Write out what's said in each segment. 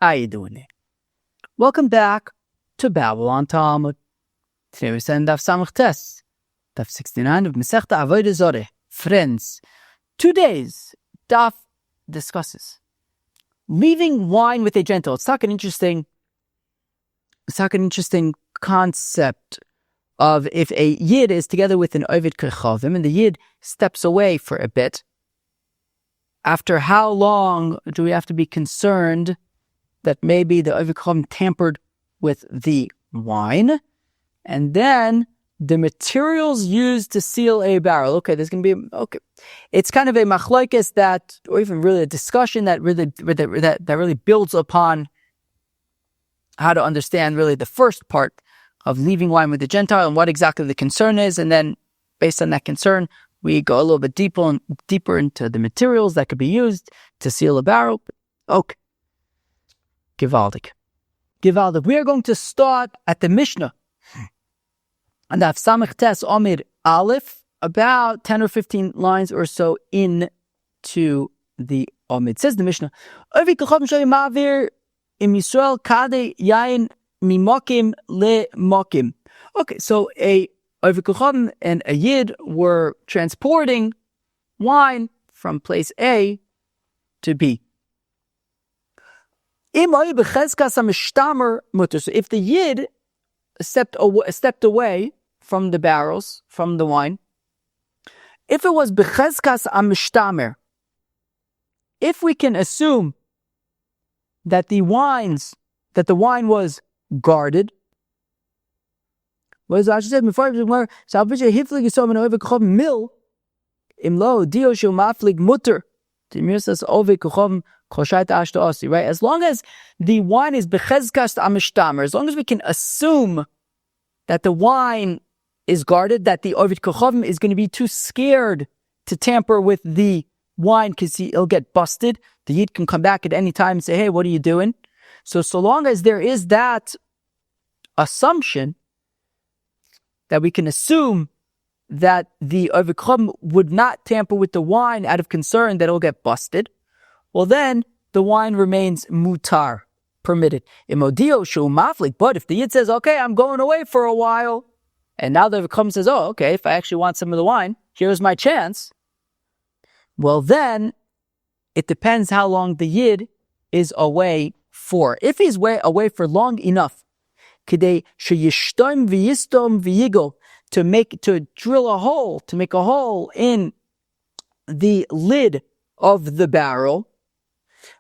How you doing there? Welcome back to Babylon Talmud. Today we're studying Daf Samach Tes, Daf 69 of Masechta Avodah Zarah. Friends, today's Daf discusses leaving wine with a gentile. It's like an interesting concept of if a Yid is together with an Ovid Kechavim and the Yid steps away for a bit, after how long do we have to be concerned that maybe the Ovid Kechavim tampered with the wine? And then the materials used to seal a barrel. Okay, there's going to be, it's kind of a machlokes that, or even really a discussion that really builds upon how to understand really the first part of leaving wine with the Gentile and what exactly the concern is. And then based on that concern, we go a little bit deeper into the materials that could be used to seal a barrel. Okay. Givaldik. We are going to start at the Mishnah. And Daf Samach Tes Amir Aleph, about 10 or 15 lines or so into the Amid. Says the Mishnah, Ovid Kechavim shoy ma'avir im Yisrael kadei yain mimokim le mokim. Okay, so a Ovid Kechavim and a Yid were transporting wine from place A to B. So if the Yid stepped away from the barrels, from the wine, if it was bechezkas amishtamer, if we can assume that the wine was guarded, what does Rashi say? Right? As long as the wine is bechezkas amishtamer, as long as we can assume that the wine is guarded, that the Ovid Kechavim is going to be too scared to tamper with the wine because he'll get busted. The Yid can come back at any time and say, hey, what are you doing? So long as there is that assumption that we can assume that the Ovid Kechavim would not tamper with the wine out of concern that it'll get busted, well then the wine remains mutar, permitted. Imodio shu maflik. But if the Yid says, okay, I'm going away for a while, and now the Ovid Kechavim says, oh, okay, if I actually want some of the wine, here's my chance. Well, then it depends how long the Yid is away for. If he's away for long enough, to drill a hole, to make a hole in the lid of the barrel,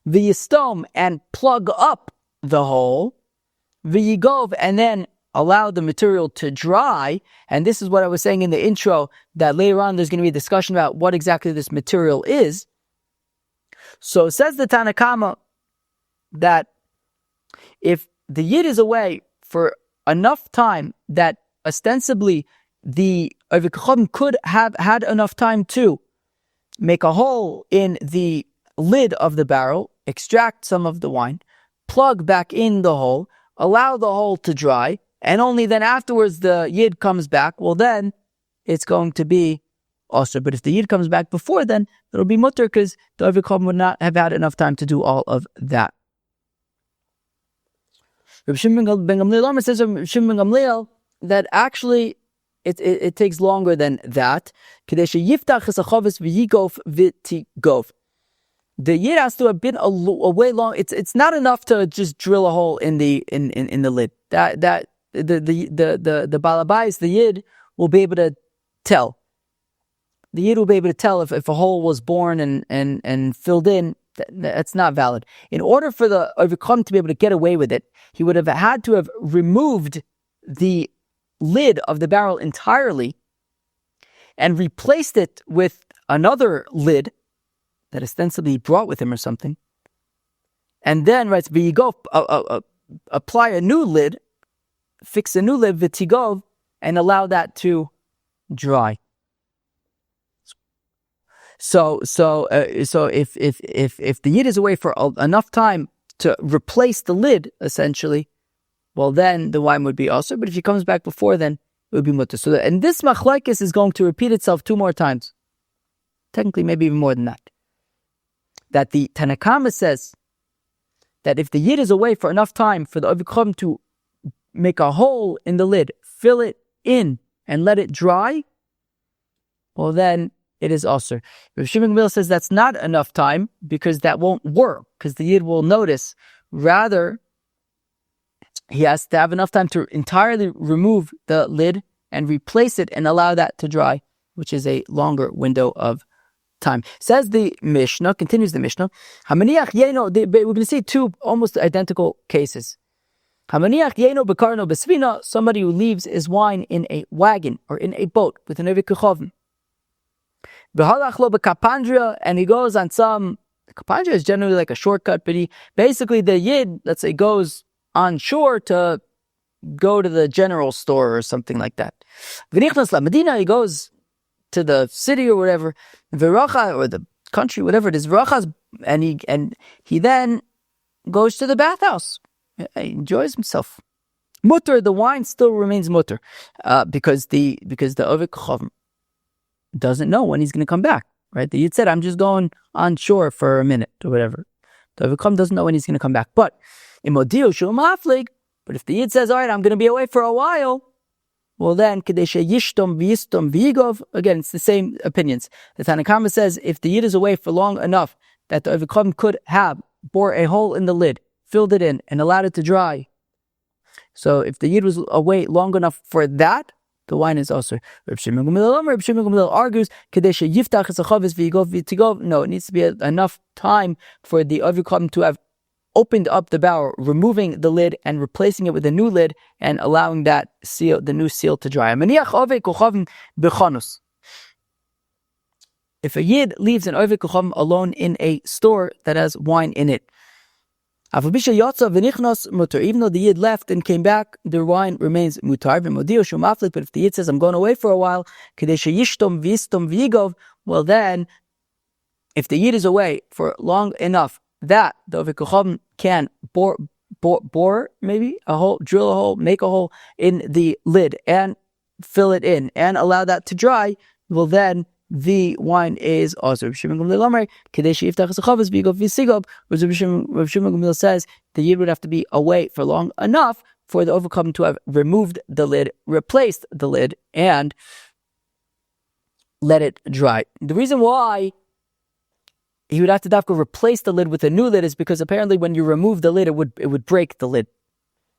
v'yistom, and plug up the hole, v'yigov, and then allow the material to dry. And this is what I was saying in the intro, that later on there's going to be a discussion about what exactly this material is. So says the Tanna Kama that if the Yid is away for enough time that ostensibly the Ovid Kechavim could have had enough time to make a hole in the lid of the barrel, extract some of the wine, plug back in the hole, allow the hole to dry, and only then afterwards the Yid comes back, well then it's going to be also. But if the Yid comes back before then, it'll be mutter because the Ovid Kechavim would not have had enough time to do all of that. Reb Shimon ben Gamliel says that actually it takes longer than that. The Yid has to have been away long. It's not enough to just drill a hole in the lid. That the balabais, the Yid, will be able to tell. The Yid will be able to tell if a hole was born and filled in. That's not valid. In order for the Ovid Kechavim to be able to get away with it, he would have had to have removed the lid of the barrel entirely and replaced it with another lid that ostensibly he brought with him or something. And then, right, v'yigov, apply a new lid, fix a new lid, v'tigov, and allow that to dry. So if the Yid is away for enough time to replace the lid, essentially, well then the wine would be also. But if he comes back before, then it would be mutter. So and this machlokes is going to repeat itself 2 more times. Technically, maybe even more than that. That the Tanna Kama says that if the Yid is away for enough time for the Ovid Kochavim to make a hole in the lid, fill it in, and let it dry, well then it is Asur. Rav Shimon Gamliel says that's not enough time because that won't work, because the Yid will notice. Rather, he has to have enough time to entirely remove the lid and replace it and allow that to dry, which is a longer window of time. Says the Mishnah, continues the Mishnah, we're going to see two almost identical cases. Somebody who leaves his wine in a wagon or in a boat with an Ovid Kochavim. And he goes on some, Kapandria is generally like a shortcut, but basically the Yid, let's say, goes on shore to go to the general store or something like that. Medina, he goes to the city or whatever, or the country, whatever it is, and he then goes to the bathhouse. He enjoys himself. Mutter, the wine still remains mutter, because the Ovid Kochavim doesn't know when he's going to come back, right? The Yid said, I'm just going on shore for a minute or whatever. The Ovid Kochavim doesn't know when he's going to come back. But if the Yid says, all right, I'm going to be away for a while, well then, again, it's the same opinions. The Tanna Kama says, if the Yid is away for long enough that the Ovid Kochavim could have bore a hole in the lid, filled it in, and allowed it to dry. So if the Yid was away long enough for that, the wine is also. Reb Shimon Gamliel argues, no, it needs to be enough time for the Ovid Kochavim to have opened up the barrel, removing the lid and replacing it with a new lid and allowing that seal, the new seal, to dry. If a Yid leaves an Ovid Kochavim alone in a store that has wine in it, even though the Yid left and came back, the wine remains mutar. But if the Yid says, I'm going away for a while, well then, if the Yid is away for long enough that the Ovid Kochavim can bore maybe a hole, drill a hole, make a hole in the lid and fill it in and allow that to dry, well then the wine is also. Rav Shimon Gamliel says the Yid would have to be away for long enough for the Ovid Kochavim to have removed the lid, replaced the lid, and let it dry. The reason why he would have to replace the lid with a new lid is because apparently when you remove the lid, it would break the lid.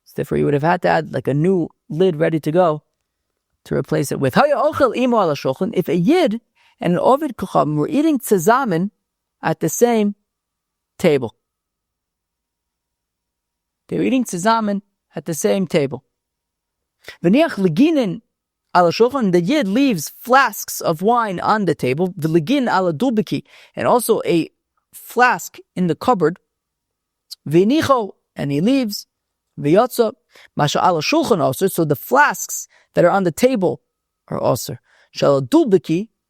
So therefore, you would have had to add like a new lid ready to go to replace it with. If a Yid and an Ovid Kochavim were eating tzazamen at the same table. They were eating tzazamen at the same table. The Yid leaves flasks of wine on the table, and also a flask in the cupboard. And he leaves. So the flasks that are on the table are also.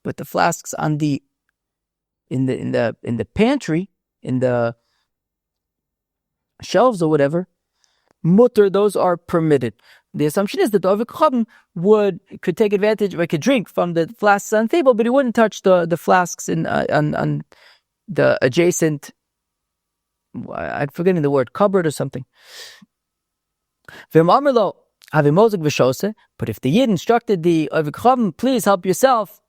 But the flasks on the in the pantry, in the shelves or whatever, mutter, those are permitted. The assumption is that the Ovid Kochavim could take advantage, or could drink from the flasks on the table, but he wouldn't touch the flasks on the adjacent, I'm forgetting the word, cupboard or something. But if the Yid instructed the Ovid Kochavim, please help yourself,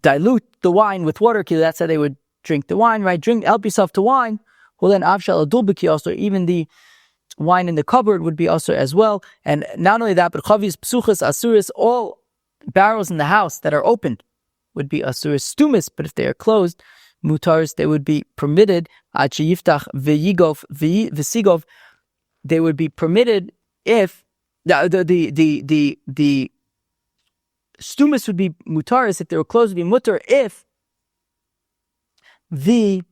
dilute the wine with water, that's how they would drink the wine, right? Help yourself to wine. Well, then avshal adulbiki also, even the wine in the cupboard would be also as well. And not only that, but chavis, psuchas, asuris, all barrels in the house that are opened would be asuris stumis, but if they are closed, mutaris, they would be permitted. Yiftach v'sigov, they would be permitted if the stumis would be mutaris, if they were closed, would be mutar if the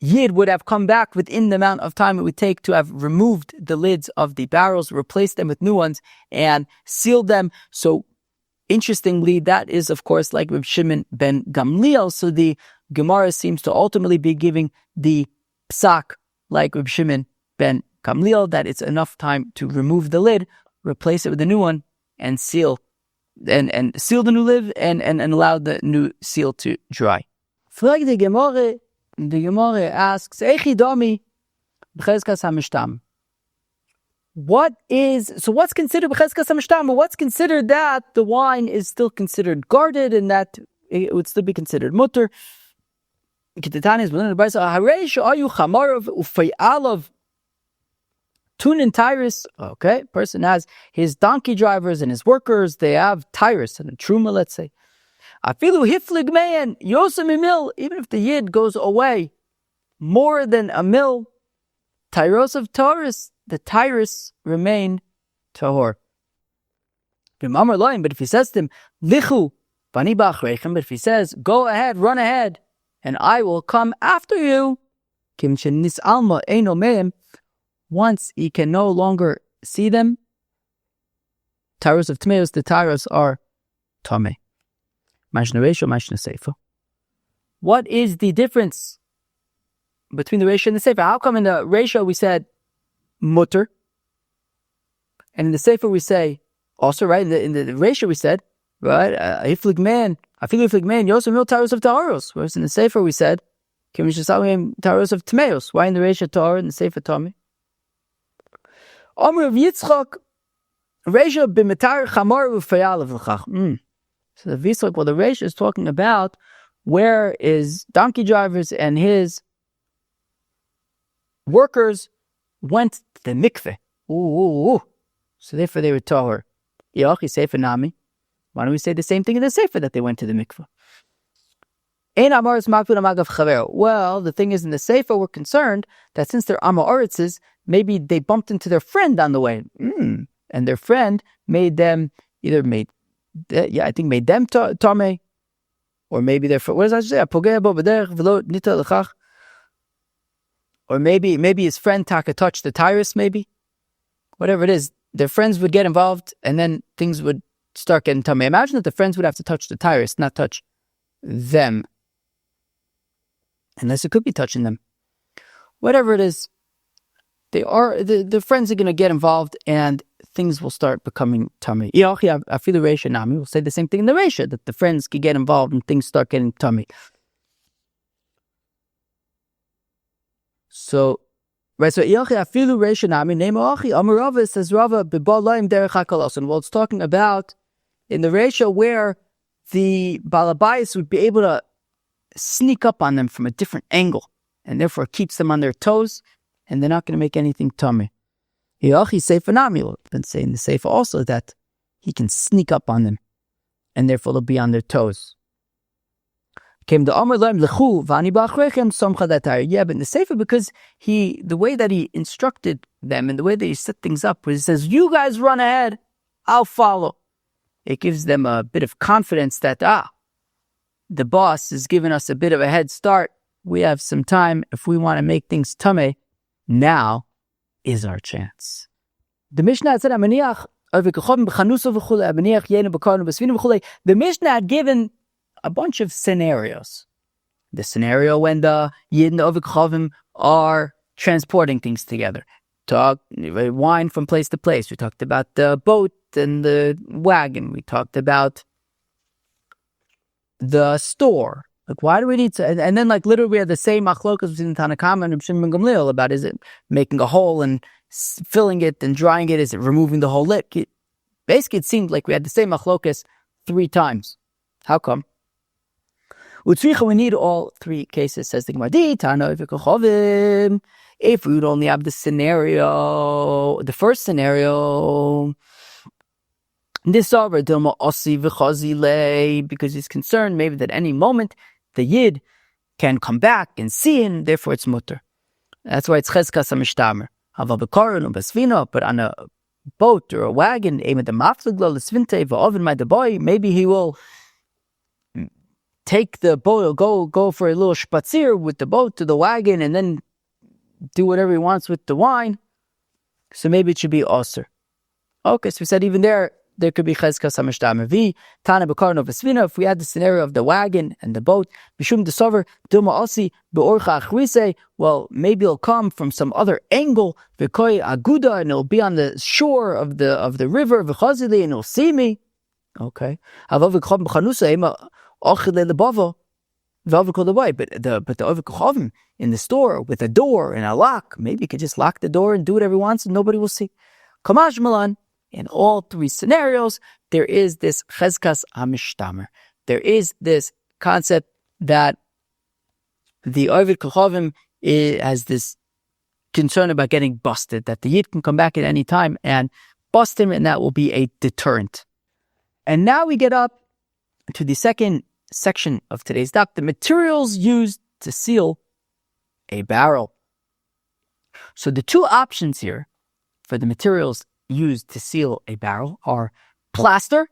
Yid would have come back within the amount of time it would take to have removed the lids of the barrels, replaced them with new ones, and sealed them. So, interestingly, that is, of course, like Reb Shimon ben Gamliel. So the Gemara seems to ultimately be giving the psak, like Reb Shimon ben Gamliel, that it's enough time to remove the lid, replace it with a new one, and seal, and seal the new lid, and allow the new seal to dry. Frag the Gemara, the Gemara asks, Eichi Domi b'chezkas hamishtam. What's considered b'chezkas hamishtam? What's considered that the wine is still considered guarded and that it would still be considered mutter? Kitatanis b'lin the Brisa hareish ayu chamarav ufayalav tunin tyrus. Okay, person has his donkey drivers and his workers. They have tyrus and a truma, let's say. Afilu hiflig meyan yosem mil. Even if the yid goes away more than a mil, tyros of taurus, the tyrus remain tahor. But if he says to him, lichu bani b'achreichem, but if he says, go ahead, run ahead, and I will come after you, kim shenis alma eino meim, once he can no longer see them, tyros of tmeos, the tyros are tameh. Mashna reisha, mashna seifa. What is the difference between the reisha and the seifa? How come in the reisha we said mutter, and in the sefer we say also, right? In the reisha we said, right, iflig man, afilu iflig man, yosem mil taros of taros. Whereas in the sefer we said, kim yishasavim taros of tmeos. Why in the reisha tar and the sefer tami? Amr of Yitzchak, reisha b'metar chamar ufayal v'chach. So the Yitzchak, well, the reisha is talking about where his donkey drivers and his workers went to the mikveh. So therefore they were tahor. Yachi sefer nami. Why don't we say the same thing in the sefer that they went to the mikveh? Well, the thing is, in the sefer we're concerned that since they're Amoritz, maybe they bumped into their friend on the way, and their friend made them made them tameh, or maybe their what does that say? Or maybe his friend Taka touched the tyrus, maybe. Whatever it is, their friends would get involved and then things would start getting tummy. Imagine that the friends would have to touch the tyrus, not touch them. Unless it could be touching them. Whatever it is, the friends are going to get involved and things will start becoming tummy. We'll say the same thing in the reisha, that the friends can get involved and things start getting tummy. So, right, so afilu reisha nami name achi amarava says Rava b'balaim derech hakalason. Well, it's talking about in the reisha where the balabayis would be able to sneak up on them from a different angle, and therefore keeps them on their toes, and they're not going to make anything tummy. Yachi seifa nami, then say in the seifa also that he can sneak up on them, and therefore they'll be on their toes. Came the Amr Laim Lechu Vani Bachrechem Somcha Datar. Yeah, but in the Sefer, because the way that he instructed them and the way that he set things up was he says, you guys run ahead, I'll follow. It gives them a bit of confidence that the boss is giving us a bit of a head start. We have some time. If we want to make things tameh, now is our chance. The Mishnah said, the Mishnah had given a bunch of scenarios. The scenario when the Yid and the Ovik Chavim are transporting things together. Wine from place to place. We talked about the boat and the wagon. We talked about the store. Like, why do we need to? And then, like, literally, we had the same machlokas between the Tanakama and Reb Shimon ben Gamliel about, is it making a hole and filling it and drying it? Is it removing the whole lip? Basically, it seemed like we had the same machlokas 3 times. How come? We need all 3 cases, says the Gemara. If we would only have the first scenario, this over because he's concerned maybe that any moment the Yid can come back and see him, therefore it's mutter. That's why it's cheskas hamishtamer. But on a boat or a wagon, maybe he will take the boat, go for a little spatzir with the boat to the wagon, and then do whatever he wants with the wine. So maybe it should be osir. Okay, so we said even there could be cheskas hamishtamer. Tana b'karno v'svina. If we had the scenario of the wagon and the boat, b'shum desover dilma osi beorcha achrise. Well, maybe it'll come from some other angle. V'koi aguda, and it'll be on the shore of the river. V'chazili, and it'll see me. Okay. but the Ovid Kochavim in the store with a door and a lock, maybe you could just lock the door and do whatever he wants and nobody will see. Kamash Malan, in all three scenarios, there is this chezkas hamishtamer. There is this concept that the Ovid Kochavim has this concern about getting busted, that the Yid can come back at any time and bust him, and that will be a deterrent. And now we get up to the second section of today's daf, the materials used to seal a barrel. So the two options here for the materials used to seal a barrel are plaster,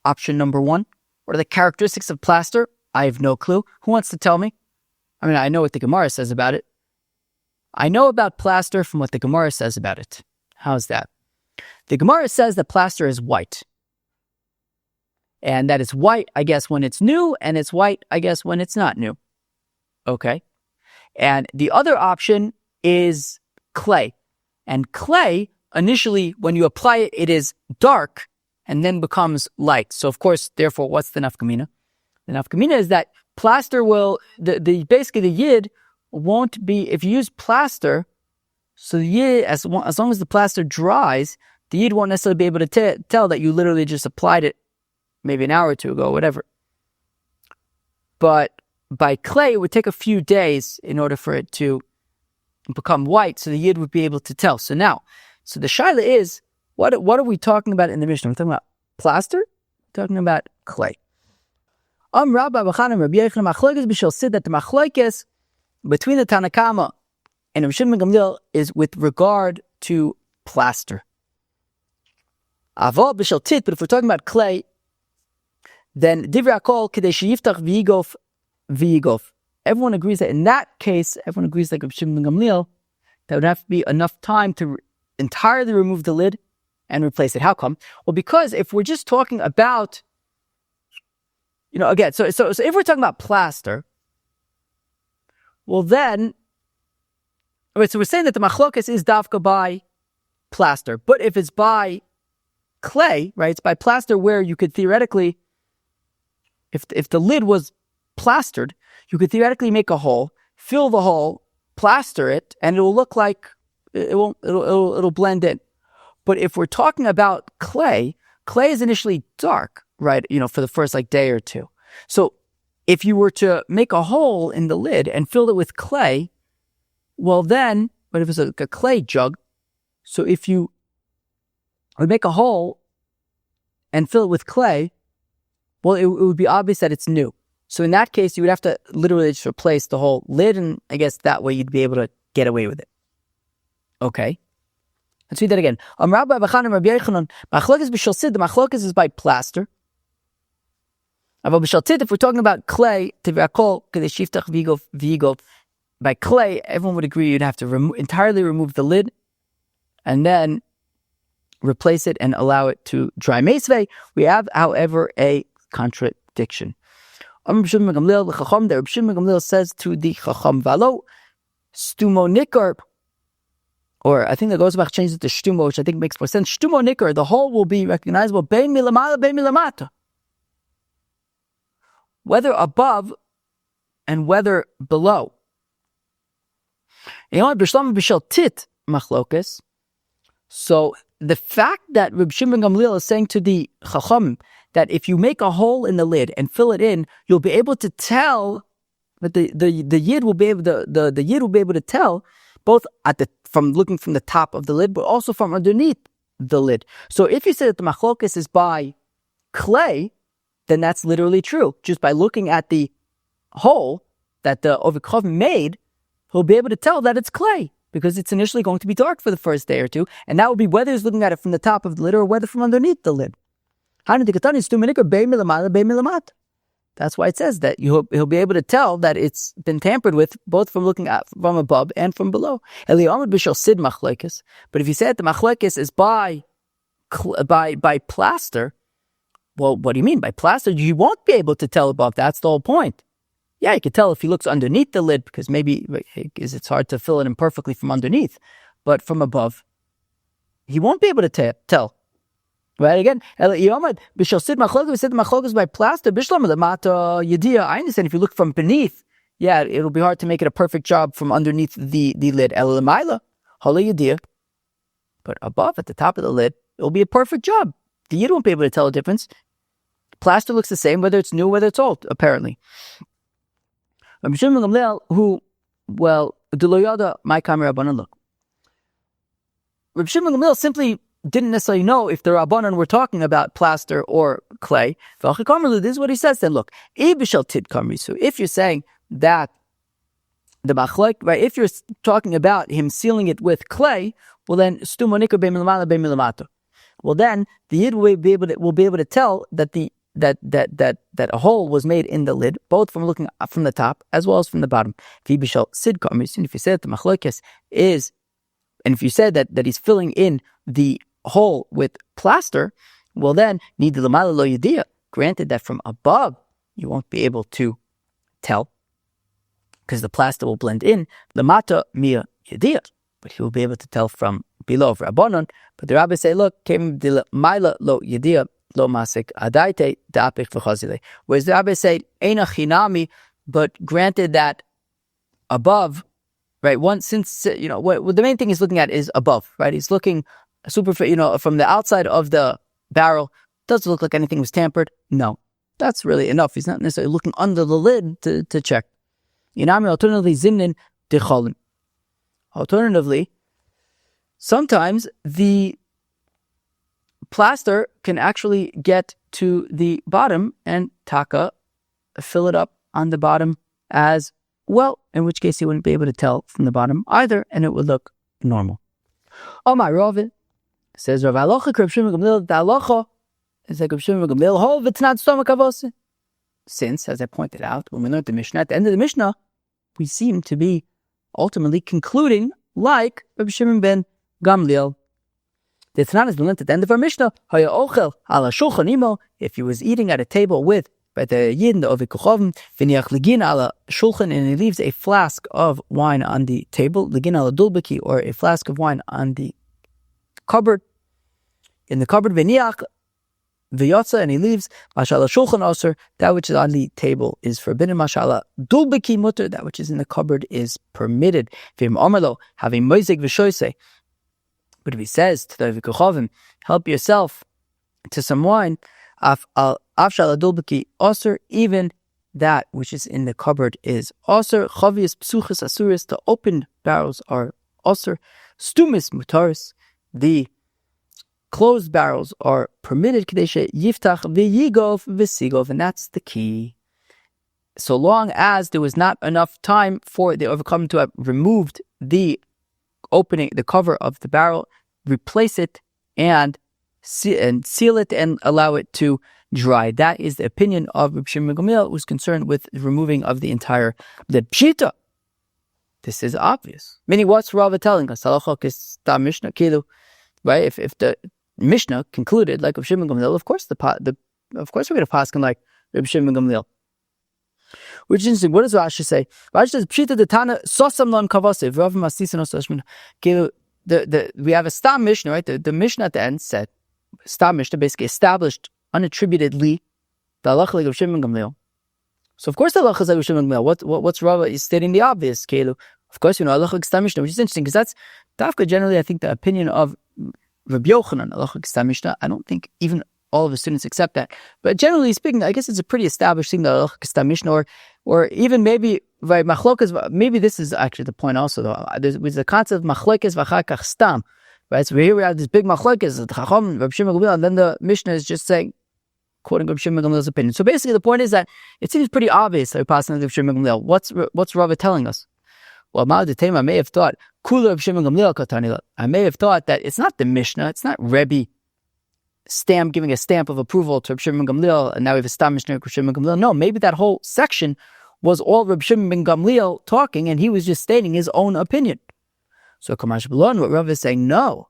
option number one. What are the characteristics of plaster? I have no clue. Who wants to tell me? I mean, I know what the Gemara says about it. I know about plaster from what the Gemara says about it. How's that? The Gemara says that plaster is white. And that it's white, I guess, when it's new, and it's white, I guess, when it's not new. Okay. And the other option is clay. And clay, initially, when you apply it, it is dark and then becomes light. So, of course, therefore, what's the nafkamina? The nafkamina is that plaster will, basically the Yid won't be, if you use plaster, so the Yid, as long as the plaster dries, the Yid won't necessarily be able to tell that you literally just applied it maybe an hour or two ago, whatever. But by clay, it would take a few days in order for it to become white, so the Yid would be able to tell. So the shaila is, what are we talking about in the Mishnah? We're talking about plaster? We're talking about clay. Rabbi B'chanan, Rabbi Yechon, machlokes b'shel sid, that the machlokes between the Tanakama and Rabbi Shimon ben Gamliel is with regard to plaster. Avol b'shel tit, but if we're talking about clay, then divrei hakol kedei sheyiftach v'yigof. Everyone agrees that in that case, everyone agrees like Rabbi Shimon ben Gamliel, that would have to be enough time to entirely remove the lid and replace it. How come? Well, because if we're just talking about, again, so if we're talking about plaster, well then, so we're saying that the machlokas is dafka by plaster, but if it's by clay, right, it's by plaster where you could theoretically, if the lid was plastered, you could theoretically make a hole, fill the hole, plaster it, and it will look like it'll blend in. But if we're talking about clay is initially dark, right? For the first day or two. So if you were to make a hole in the lid and fill it with clay, well then, but if it's a clay jug, so if you would make a hole and fill it with clay, well, it would be obvious that it's new. So in that case, you would have to literally just replace the whole lid, and I guess that way you'd be able to get away with it. Okay. Let's read that again. Rabbi B'chanan, Rabbi Yochanan, machlokes b'shel sid, the machlokes is by plaster. Avol b'shel tit, if we're talking about clay, divrei hakol kedei sheyiftach v'yigof, by clay, everyone would agree you'd have to entirely remove the lid and then replace it and allow it to dry. Meisvei, we have, however, a contradiction. Rabbi Shimon ben Gamliel says to the Chacham, Valo stumo nikar, or I think the Gozbach changes it to shtumo, which I think makes more sense. Shtumo nikar, the hole will be recognizable, bein milamala, bein milamata, whether above and whether below. So the fact that Reb Shimon ben Gamliel is saying to the Chacham that if you make a hole in the lid and fill it in, you'll be able to tell that the Yid will be able the Yid will be able to tell both from looking from the top of the lid, but also from underneath the lid. So if you say that the machlokas is by clay, then that's literally true. Just by looking at the hole that the Ovid Kochavim made, he'll be able to tell that it's clay, because it's initially going to be dark for the first day or two, and that would be whether he's looking at it from the top of the lid or whether from underneath the lid. That's why it says that he'll be able to tell that it's been tampered with both from looking at from above and from below. But if you say that the machlekes is by plaster, well, what do you mean by plaster? You won't be able to tell above. That's the whole point. Yeah, you can tell if he looks underneath the lid, because maybe it's hard to fill it in perfectly from underneath, but from above, he won't be able to tell. Right again, bishal sid machlokas by plaster bishlam lemata yedia. I understand if you look from beneath, yeah, it'll be hard to make it a perfect job from underneath the lid. El lemaila hala yedia, but above at the top of the lid, it'll be a perfect job. The yid won't be able to tell the difference. Plaster looks the same whether it's new, whether it's old. Apparently, Rabbi Shimon Gamliel, who, well, deloyada my kamera abanan look. Rabbi Shimon Gamliel simply didn't necessarily know if the Rabbanan were talking about plaster or clay. This is what he says then. Look, if you're saying that the machlok, right, if you're talking about him sealing it with clay, well then, well then, the yid will be able to tell that that a hole was made in the lid, both from looking from the top as well as from the bottom. If you said the machlokes is, and if you said that he's filling in the hole with plaster, well then, need the lamala lo yediyah. Granted that from above you won't be able to tell because the plaster will blend in. Lamata mia yediyah, but he will be able to tell from below for Rabbanon. But the rabbis say, look, came the lamala lo yediyah lo masik adaite da'apich v'chazile. Whereas the rabbis say eina chinami, but granted that above, right? Since what the main thing he's looking at is above, right? He's looking from the outside of the barrel. Does it look like anything was tampered? No, that's really enough. He's not necessarily looking under the lid to check. Alternatively, zimnin decholin. Alternatively, sometimes the plaster can actually get to the bottom and taka fill it up on the bottom as well, in which case he wouldn't be able to tell from the bottom either, and it would look normal. Oh my Rav, says Rav Alocha, Reb Shimon Gamliel, the Alocha is like Reb Shimon Gamliel, hov it's not stomach avos. Since, as I pointed out, when we learned the Mishnah, at the end of the Mishnah, we seem to be ultimately concluding like Reb Shimon ben Gamliel. The Tanan has been learned at the end of our Mishnah, haya ochel ala shulchan imo, if he was eating at a table with the yid and the ovik kuchavim, v'niach legin ala shulchan, and he leaves a flask of wine on the table, legin ala dulbeki, or a flask of wine on the cupboard, in the cupboard, v'niach v'yotza, and he leaves mashallah shulchan aser, that which is on the table is forbidden, mashallah dulbeki mutter, that which is in the cupboard is permitted. V'im omerlo having moizeg v'shoisei, but if he says to the ovik kuchavim, help yourself to some wine, even that which is in the cupboard is aser. Chavius psuchas asuris, the open barrels are aser. Stumis mutaris, the closed barrels are permitted. Kadesha yiftach v'yigov v'sigov, and that's the key. So long as there was not enough time for the overcome to have removed the opening, the cover of the barrel, replace it and seal it and allow it to dry. That is the opinion of Reb Shimon Gamliel, who was concerned with the removing of the entire lid. Pshita. This is obvious. Meaning, what's Rava telling us? Halachok is ta Mishnah kilu, right? If the Mishnah concluded like Reb Shimon Gamliel, of course we're going to paskin like Reb Shimon Gamliel. Which is interesting. What does Rashi say? Rashi says, "Pshita the Tana sosam lam kavasev Rav Masisin osashmin." We have a Stam Mishnah, right? The Mishnah at the end said, Stam Mishnah basically established unattributedly the halacha like Reb Shimon Gamliel. So of course the halacha is like Reb Shimon Gamliel. What's Rava is stating the obvious, Kelu. Of course, halacha like Stam Mishnah, which is interesting because that's dafka generally. I think the opinion of Rabbi Yochanan, halacha like Stam Mishnah. I don't think even all of the students accept that. But generally speaking, I guess it's a pretty established thing, the halacha like Stam Mishnah, or even maybe right machlokas. Maybe this is actually the point also though. There's the concept of machlokas v'chakach stam. Right, so here we have this big machlokes, the Chacham, Reb Shimon Gamliel, and then the Mishnah is just saying, quoting Reb Shimon Gamliel's opinion. So basically, the point is that it seems pretty obvious that we're passing Reb Shimon Gamliel. What's Rava telling us? Well, I may have thought, Kula Reb Shimon Gamliel katanila. I may have thought that it's not the Mishnah, it's not Rebbe giving a stamp of approval to Reb Shimon Gamliel, and now we have a Stam Mishnah of Reb Shimon Gamliel. No, maybe that whole section was all Reb Shimon ben Gamliel talking, and he was just stating his own opinion. So Kamash Balon, what Rav is saying, no.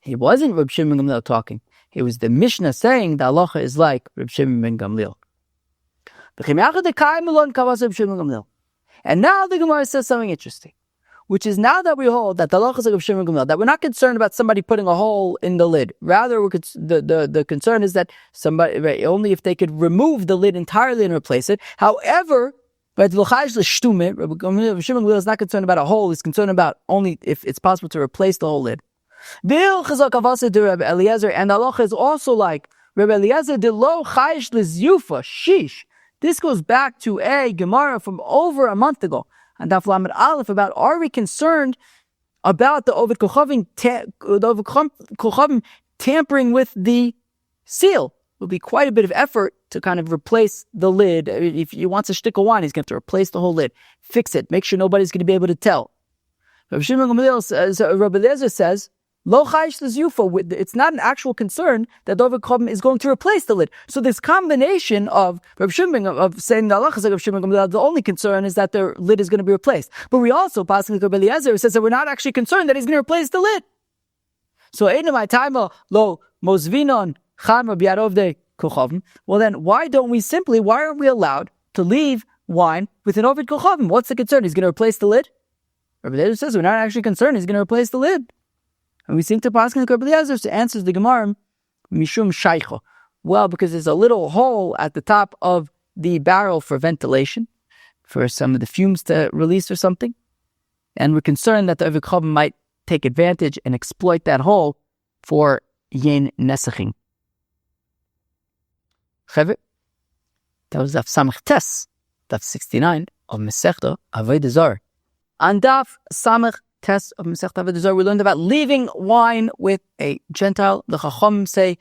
He wasn't Reb Shimon ben Gamliel talking. It was the Mishnah saying the halacha is like Reb Shimon ben Gamliel. And now the Gemara says something interesting. which is now that we hold that the halacha is like Rav Shimon ben Gamliel, that we're not concerned about somebody putting a hole in the lid. Rather, the concern is that somebody, right, only if they could remove the lid entirely and replace it. However, Rav Shimon ben Gamliel is not concerned about a hole. He's concerned about only if it's possible to replace the whole lid. And the halacha is also like Rabbi Eliezer de lo chayish lizyufa shish. This goes back to a Gemara from over a month ago. And Daf Lamed Aleph about, are we concerned about the Ovid Kochavim tampering with the seal? It will be quite a bit of effort to kind of replace the lid. If he wants a shtick of wine, he's going to have to replace the whole lid, fix it, make sure nobody's going to be able to tell. Rabbi Shimon ben Gamliel says, Rabbi Eliezer says, Lo chayish l'zyufa. It's not an actual concern that Ovid Kochavim is going to replace the lid. So this combination of Rabbi Shimon of saying the halacha is like Rabbi Shimon ben Gamliel, the only concern is that their lid is going to be replaced. But we also pass like Rabbi Eliezer says that we're not actually concerned that he's going to replace the lid. So Einamai Taima lo mosvinon cham b'yadovdei Kochavim. Well then, why aren't we allowed to leave wine with an Ovid Kochavim? What's the concern? He's going to replace the lid? Rabbi Eliezer says we're not actually concerned he's going to replace the lid. And we seem to pass like Rabbi Eliezer to answers the Gemara mishum shaycho. Well, because there's a little hole at the top of the barrel for ventilation, for some of the fumes to release or something. And we're concerned that the Ovid Kochavim might take advantage and exploit that hole for yin nesaching. That was Daf Samach Tes, Daf 69 of Masechta Avodah Zarah. On Daf Samach Tes of Masechta Avodah Zarah, we learned about leaving wine with a gentile. The Chacham say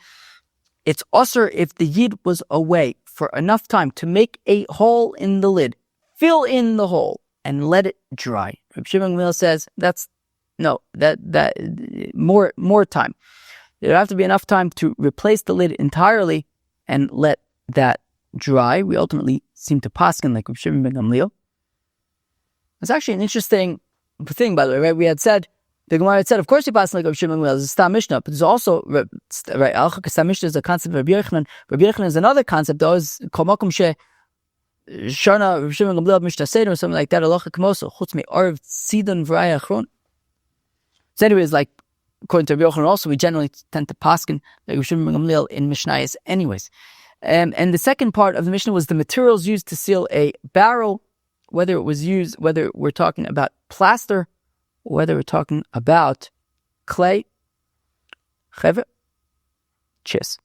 it's usher if the yid was away for enough time to make a hole in the lid, fill in the hole, and let it dry. Rabbi Shimon ben Gamliel says that more time. There would have to be enough time to replace the lid entirely and let that dry. We ultimately seem to paskin like Rabbi Shimon ben Gamliel. It's actually an interesting thing, by the way, right? The Gemara had said, of course you paskin like Rabbi Shimon ben Gamliel. It's a Stam Mishnah, but there's also, right, Al-Chak Stam Mishnah is a concept of Rabbi Yochanan. Rabbi Yochanan is another concept, though, is Kol Makom She Shana Rabbi Shimon ben Gamliel Mishnah Seder or something like that, Al-Chak Kmoso, Chutz Me Arv Sidon V'Raya Achron. So anyways, like, according to Rabbi Yochanan also, we generally tend to paskin like Rabbi Shimon ben Gamliel in Mishnayos anyways. And the second part of the Mishnah was the materials used to seal a barrel, whether we're talking about plaster, or whether we're talking about clay. Cheers.